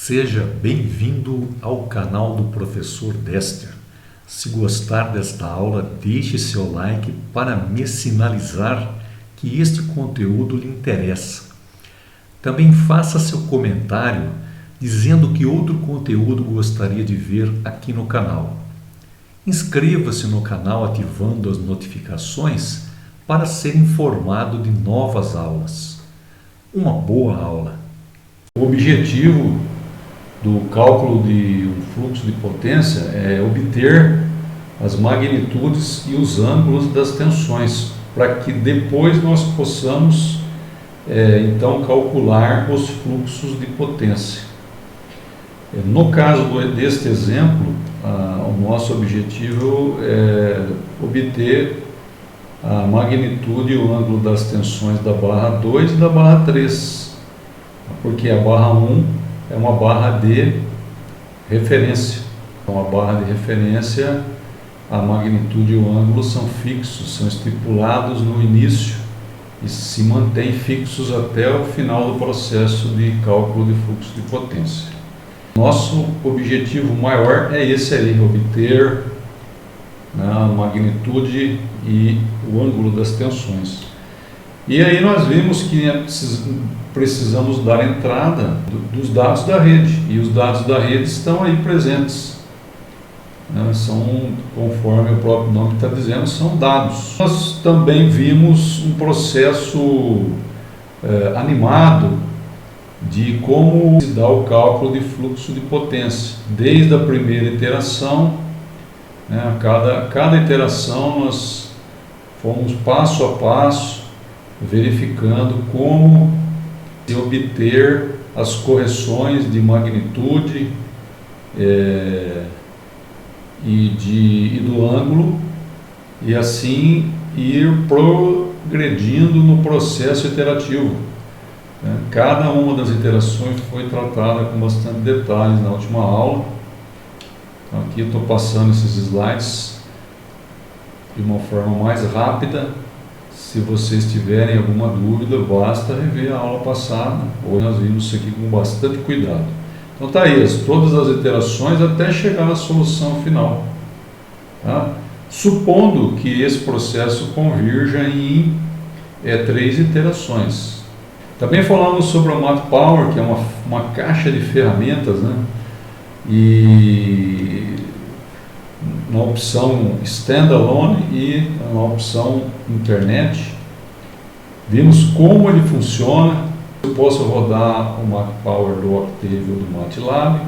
Seja bem-vindo ao canal do Professor Dester. Se gostar desta aula, deixe seu like para me sinalizar que este conteúdo lhe interessa. Também faça seu comentário dizendo que outro conteúdo gostaria de ver aqui no canal. Inscreva-se no canal ativando as notificações para ser informado de novas aulas. Uma boa aula! O objetivo do cálculo de um fluxo de potência é obter as magnitudes e os ângulos das tensões, para que depois nós possamos então calcular os fluxos de potência. No caso deste exemplo, o nosso objetivo é obter a magnitude e o ângulo das tensões da barra 2 e da barra 3, porque a barra 1 é uma barra de referência. Então, a barra de referência, a magnitude e o ângulo são fixos, são estipulados no início e se mantêm fixos até o final do processo de cálculo de fluxo de potência. Nosso objetivo maior é esse aí, obter a magnitude e o ângulo das tensões. E aí nós vimos que precisamos dar entrada dos dados da rede, e os dados da rede estão aí presentes. São, conforme o próprio nome está dizendo, são dados. Nós também vimos um processo animado de como se dá o cálculo de fluxo de potência. Desde a primeira iteração, cada iteração nós fomos passo a passo, verificando como se obter as correções de magnitude e do ângulo, e assim ir progredindo no processo iterativo. Cada uma das iterações foi tratada com bastante detalhes na última aula. Então, aqui eu estou passando esses slides de uma forma mais rápida. Se vocês tiverem alguma dúvida, basta rever a aula passada. Hoje nós vimos isso aqui com bastante cuidado. Então está aí, todas as iterações até chegar na solução final. Supondo que esse processo convirja em 3 iterações. Também falamos sobre o MATPower, que é uma caixa de ferramentas, e na opção Standalone e na opção Internet. Vimos como ele funciona. Eu posso rodar o MATPower do Octave ou do MATLAB.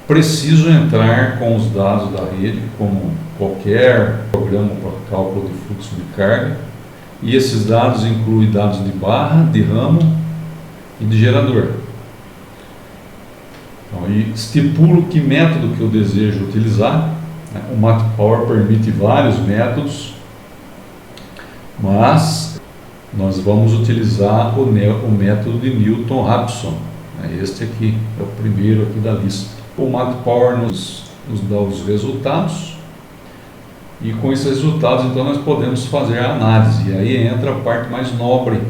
Preciso entrar com os dados da rede, como qualquer programa para cálculo de fluxo de carga. E esses dados incluem dados de barra, de ramo e de gerador. Então, e estipulo que método que eu desejo utilizar. O MATPower permite vários métodos, mas nós vamos utilizar o método de Newton-Raphson. Este aqui é o primeiro aqui da lista. O MATPower nos dá os resultados, e com esses resultados então nós podemos fazer a análise. E aí entra a parte mais nobre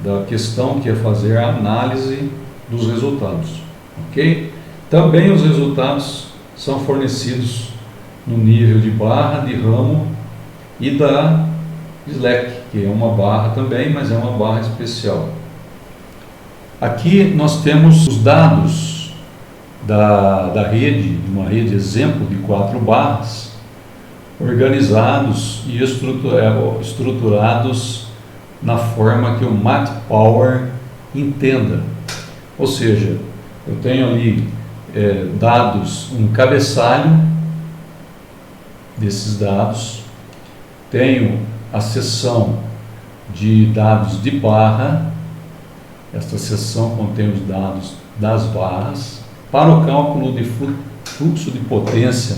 da questão, que é fazer a análise dos resultados. Ok? Também os resultados são fornecidos no nível de barra, de ramo e da slack, que é uma barra também, mas é uma barra especial. Aqui nós temos os dados da rede, de uma rede exemplo de 4 barras, organizados e estruturados na forma que o MATPower entenda. Ou seja, eu tenho ali dados, um cabeçalho desses dados, tenho a seção de dados de barra. Esta seção contém os dados das barras. Para o cálculo de fluxo de potência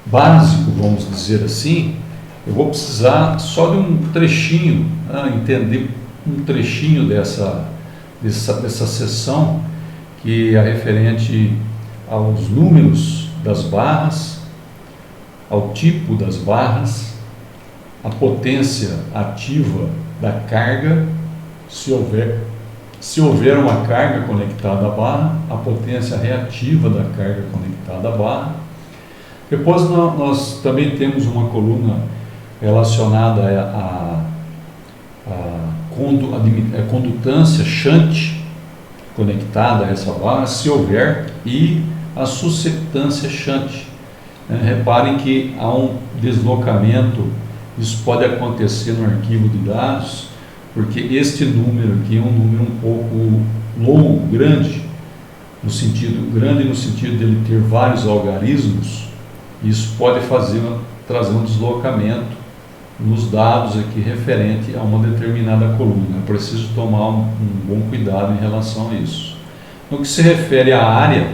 básico, vamos dizer assim, eu vou precisar só de um trechinho, entender um trechinho dessa seção, que é referente aos números das barras, ao tipo das barras, a potência ativa da carga, se houver Se houver uma carga conectada à barra, a potência reativa da carga conectada à barra. Depois nós também temos uma coluna relacionada à condutância shunt conectada a essa barra, se houver, e a susceptância shunt. Reparem que há um deslocamento, isso pode acontecer no arquivo de dados, porque este número aqui é um número um pouco longo, grande no sentido de ele ter vários algarismos. Isso pode trazer um deslocamento nos dados aqui referente a uma determinada coluna. É preciso tomar um bom cuidado em relação a isso. No que se refere à área,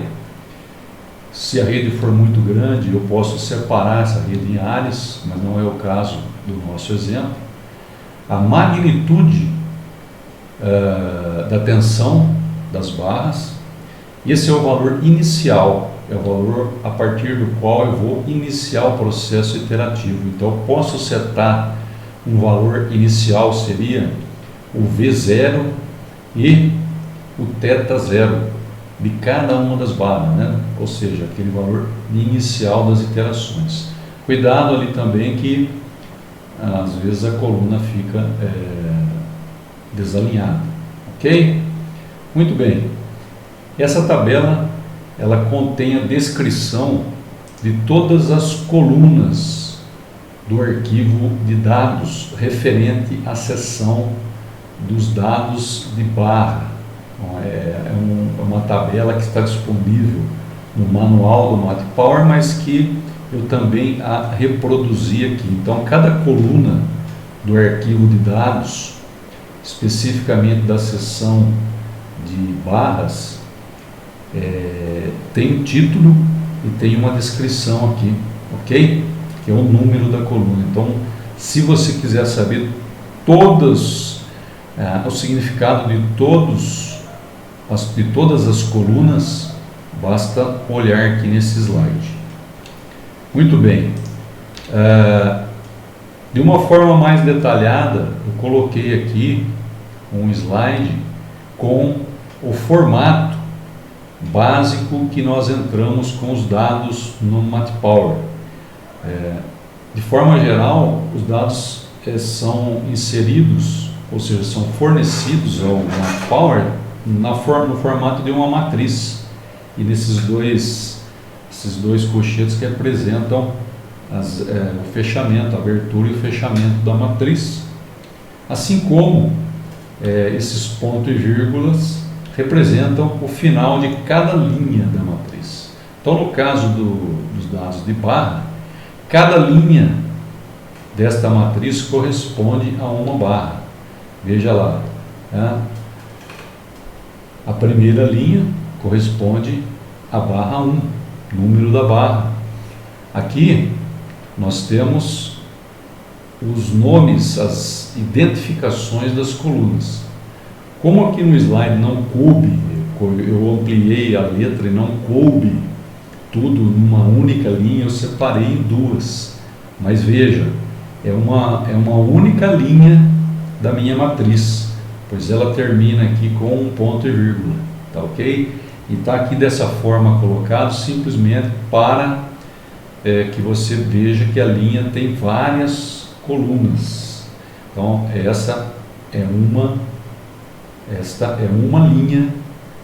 se a rede for muito grande, eu posso separar essa rede em áreas, mas não é o caso do nosso exemplo. A magnitude da tensão das barras, esse é o valor inicial, é o valor a partir do qual eu vou iniciar o processo iterativo. Então eu posso setar um valor inicial, seria o V0 e o θ0 de cada uma das barras, né? Ou seja, aquele valor inicial das iterações. Cuidado ali também que às vezes a coluna fica desalinhada, ok? Muito bem. Essa tabela ela contém a descrição de todas as colunas do arquivo de dados referente à seção dos dados de barra. Então, é uma tabela que está disponível no manual do MatPower, mas que eu também a reproduzi aqui. Então, cada coluna do arquivo de dados, especificamente da seção de barras, tem um título e tem uma descrição aqui, ok? Que é o número da coluna. Então, se você quiser saber o significado de todas as colunas, basta olhar aqui nesse slide. Muito bem. De uma forma mais detalhada, eu coloquei aqui um slide com o formato básico que nós entramos com os dados no MatPower. De forma geral, os dados são inseridos, ou seja, são fornecidos ao MatPower no formato de uma matriz, e nesses dois colchetes que apresentam o fechamento, a abertura e o fechamento da matriz, assim como esses pontos e vírgulas representam o final de cada linha da matriz. Então, no caso dos dados de barra, cada linha desta matriz corresponde a uma barra. Veja lá, a primeira linha corresponde à barra 1, número da barra. Aqui nós temos os nomes, as identificações das colunas. Como aqui no slide não coube, eu ampliei a letra e não coube tudo numa única linha, eu separei em duas. Mas veja, é uma única linha da minha matriz, pois ela termina aqui com um ponto e vírgula, tá ok? E está aqui dessa forma colocado, simplesmente para que você veja que a linha tem várias colunas. Então, esta é uma linha,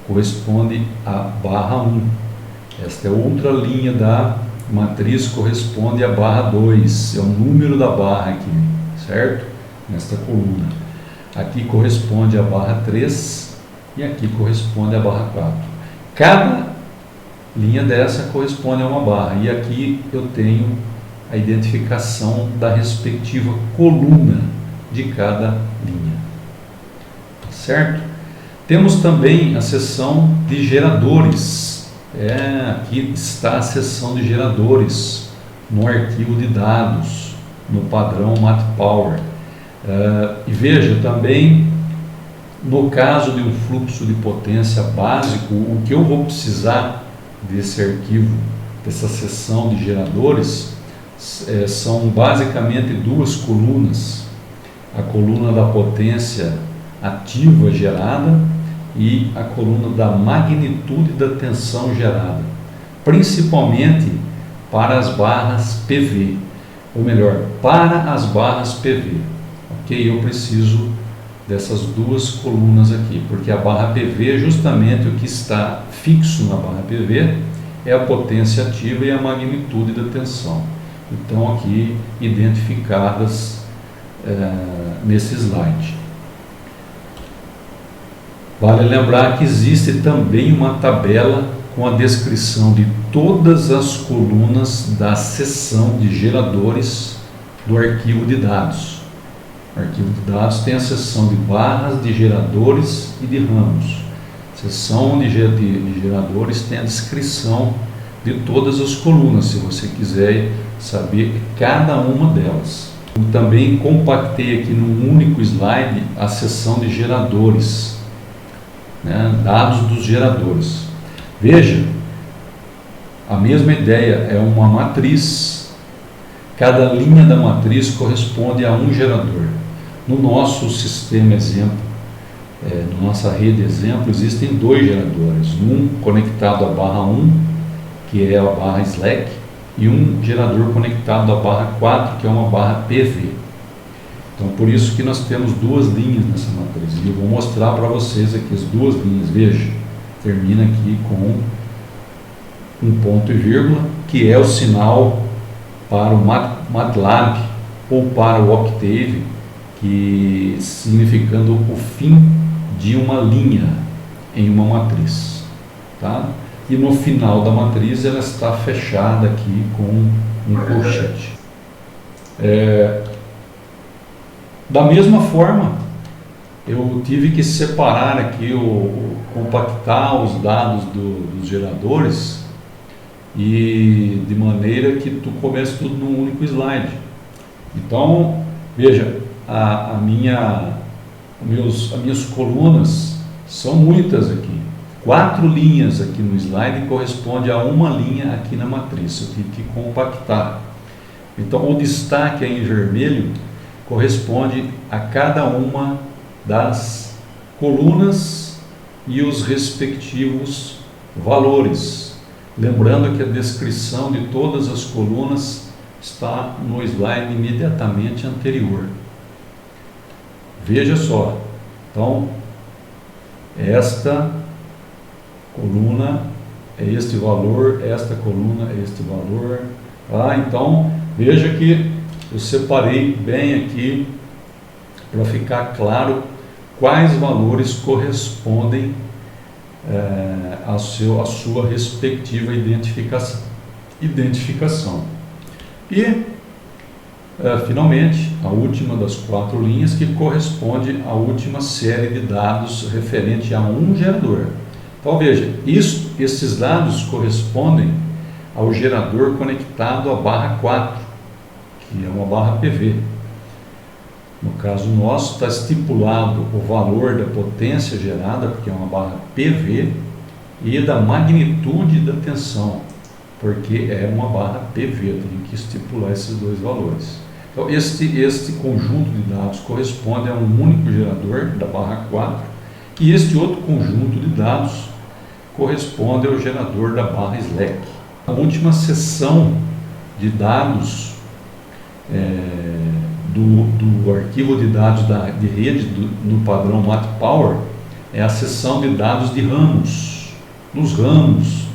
corresponde à barra 1. Esta é outra linha da matriz, corresponde à barra 2, é o número da barra aqui, certo? Nesta coluna. Aqui corresponde à barra 3 e aqui corresponde à barra 4. Cada linha dessa corresponde a uma barra, e aqui eu tenho a identificação da respectiva coluna de cada linha. Certo? Temos também a seção de geradores. Aqui está a seção de geradores no arquivo de dados, no padrão MatPower. E veja também, no caso de um fluxo de potência básico, o que eu vou precisar desse arquivo, dessa seção de geradores, são basicamente duas colunas: a coluna da potência ativa gerada e a coluna da magnitude da tensão gerada, principalmente para as barras PV, ou melhor, para as barras PV. Ok? Eu preciso dessas duas colunas aqui, porque a barra PV é justamente o que está fixo na barra PV, é a potência ativa e a magnitude da tensão. Então aqui identificadas nesse slide. Vale lembrar que existe também uma tabela com a descrição de todas as colunas da seção de geradores do arquivo de dados. O arquivo de dados tem a seção de barras, de geradores e de ramos. A seção de geradores tem a descrição de todas as colunas, se você quiser saber cada uma delas. Eu também compactei aqui num único slide a seção de geradores, dados dos geradores. Veja, a mesma ideia, é uma matriz, cada linha da matriz corresponde a um gerador. No nosso sistema exemplo, na nossa rede exemplo, existem dois geradores, um conectado à barra 1, que é a barra Slack, e um gerador conectado à barra 4, que é uma barra PV. Então, por isso que nós temos duas linhas nessa matriz. E eu vou mostrar para vocês aqui as duas linhas. Veja, termina aqui com um ponto e vírgula, que é o sinal para o MATLAB ou para o Octave, que significando o fim de uma linha em uma matriz, tá? E no final da matriz ela está fechada aqui com um colchete. Da mesma forma, eu tive que separar aqui, compactar os dados dos geradores, e de maneira que tu comece tudo num único slide. Então, veja, as minhas colunas são muitas aqui. 4 linhas aqui no slide corresponde a uma linha aqui na matriz. Eu tive que compactar. Então, o destaque aí em vermelho corresponde a cada uma das colunas e os respectivos valores. Lembrando que a descrição de todas as colunas está no slide imediatamente anterior. Veja só, então, esta coluna é este valor, esta coluna é este valor. Então, veja que eu separei bem aqui para ficar claro quais valores correspondem à sua respectiva identificação. E, finalmente, a última das 4 linhas, que corresponde à última série de dados referente a um gerador. Então, veja, esses dados correspondem ao gerador conectado à barra 4, que é uma barra PV. No caso nosso, está estipulado o valor da potência gerada, porque é uma barra PV, e da magnitude da tensão, porque é uma barra PV. Eu tenho que estipular esses dois valores. Então, este conjunto de dados corresponde a um único gerador da barra 4, e este outro conjunto de dados corresponde ao gerador da barra Slack. A última seção de dados do arquivo de dados de rede no padrão MATPower é a seção de dados de ramos. Nos ramos,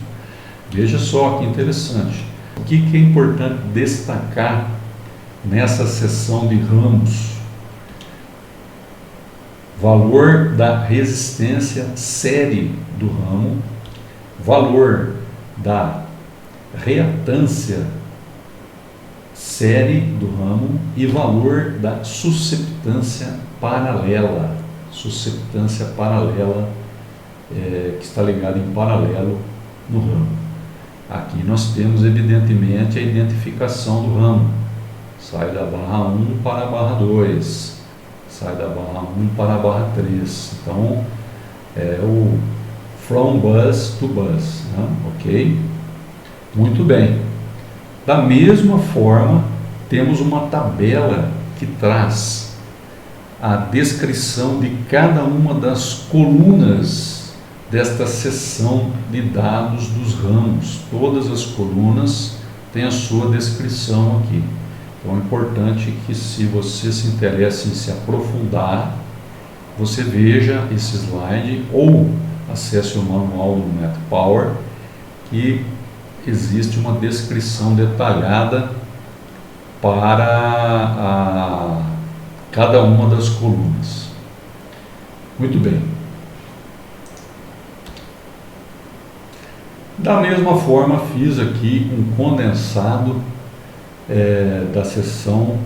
veja só que interessante. O que é importante destacar nessa seção de ramos? Valor da resistência série do ramo, valor da reatância série do ramo e valor da susceptância paralela. Susceptância paralela que está ligada em paralelo no ramo. Aqui nós temos evidentemente a identificação do ramo. Sai da barra 1 para a barra 2. Sai da barra 1 para a barra 3. Então, é o from bus to bus, né? Ok? Muito bem. Da mesma forma, temos uma tabela que traz a descrição de cada uma das colunas desta seção de dados dos ramos. Todas as colunas têm a sua descrição aqui. Então é importante que, se você se interessa em se aprofundar, você veja esse slide ou acesse o manual do NetPower, que existe uma descrição detalhada para cada uma das colunas. Muito bem. Da mesma forma, fiz aqui um condensado da seção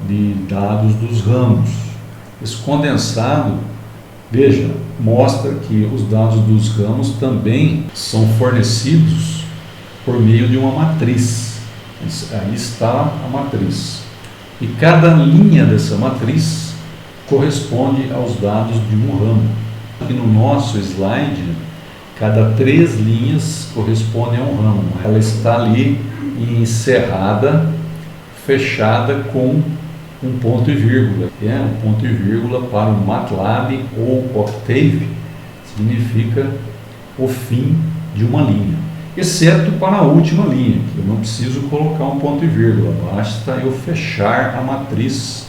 de dados dos ramos. Esse condensado, veja, mostra que os dados dos ramos também são fornecidos por meio de uma matriz. Aí está a matriz. E cada linha dessa matriz corresponde aos dados de um ramo. Aqui no nosso slide, cada 3 linhas correspondem a um ramo. Ela está ali encerrada, fechada com um ponto e vírgula. Um ponto e vírgula para o MATLAB ou Octave significa o fim de uma linha, exceto para a última linha, que eu não preciso colocar um ponto e vírgula, basta eu fechar a matriz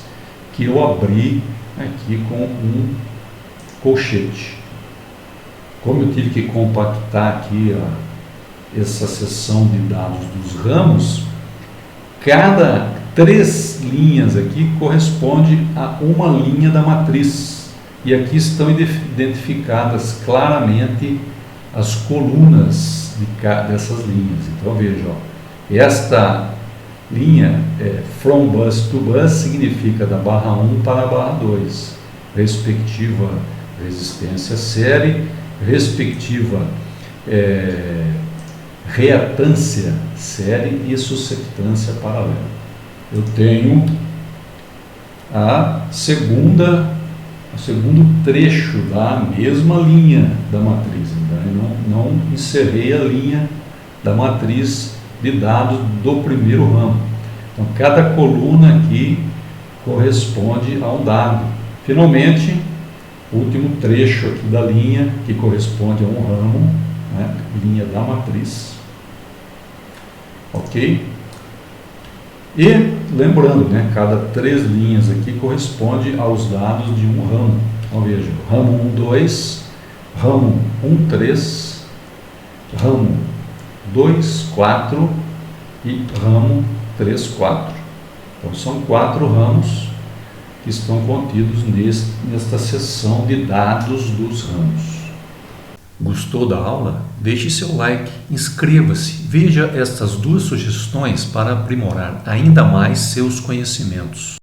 que eu abri aqui com um colchete. Como eu tive que compactar aqui essa seção de dados dos ramos, cada 3 linhas aqui corresponde a uma linha da matriz, e aqui estão identificadas claramente as colunas dessas linhas. Então veja, esta linha from bus to bus significa da barra 1 para a barra 2, respectiva resistência série, respectiva reatância série e susceptância paralela. Eu tenho o segundo trecho da mesma linha da matriz. Então, eu não encerrei a linha da matriz de dados do primeiro ramo. Então, cada coluna aqui corresponde a um dado. Finalmente, o último trecho aqui da linha, que corresponde a um ramo, linha da matriz. Ok? E, lembrando, cada 3 linhas aqui corresponde aos dados de um ramo. Então, veja, ramo 1, 2, ramo 1, 3, ramo 2, 4 e ramo 3, 4. Então, são 4 ramos que estão contidos nesta seção de dados dos ramos. Gostou da aula? Deixe seu like, inscreva-se, veja estas 2 sugestões para aprimorar ainda mais seus conhecimentos.